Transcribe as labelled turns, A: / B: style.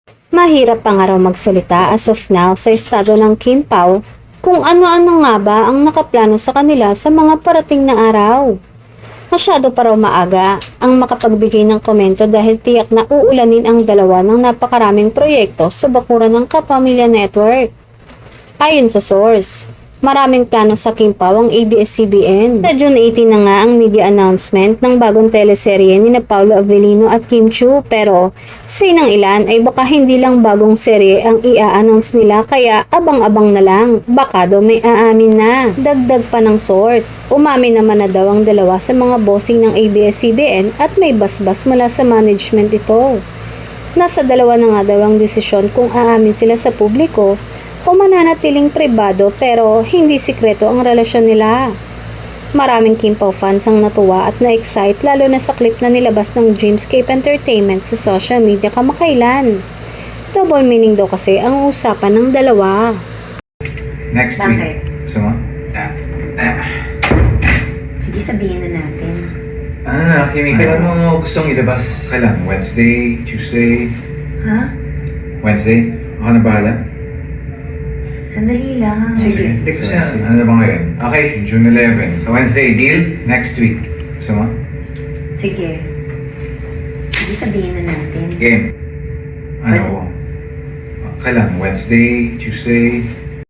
A: Mahirap pa nga raw magsalita as of now sa estado ng Kim Pao kung ano-ano nga ba ang nakaplano sa kanila sa mga parating na araw. Masyado pa raw maaga ang makapagbigay ng komento dahil tiyak na uulanin ang dalawa ng napakaraming proyekto sa bakuran ng Kapamilya Network. Ayon sa source, maraming plano sa Kim Pao ang ABS-CBN. Sa June 18 na nga ang media announcement ng bagong teleserye ni Paolo Avellino at Kim Chiu, pero say ng ilan ay baka hindi lang bagong serye ang i-announce nila kaya abang-abang na lang, baka daw may aamin na. Dagdag pa ng source, umamin naman na daw ang dalawa sa mga bossing ng ABS-CBN at may basbas mula sa management ito. Nasa dalawa na nga daw ang desisyon kung aamin sila sa publiko o mananatiling pribado pero hindi sikreto ang relasyon nila. Maraming Kim Pao fans ang natuwa at na-excite lalo na sa clip na nilabas ng Dreamscape Entertainment sa social media kamakailan. Double meaning daw kasi ang usapan ng dalawa.
B: Next
C: Bakit?
B: week. Gusto mo?
C: Sige, sabihin na natin.
B: Ano na, Kimi, kailan mo gustong ilabas? Kailan? Wednesday? Tuesday?
C: Ha?
B: Wednesday? Ako na bahala?
C: Sandali lang.
B: Sige. Hindi kasi, ano na ba ngayon? Okay, June 11. So Wednesday, deal? Next week. Gusto mo?
C: Sige. Sige, sabihin na natin.
B: Game. Ano? Kailan? Wednesday? Tuesday?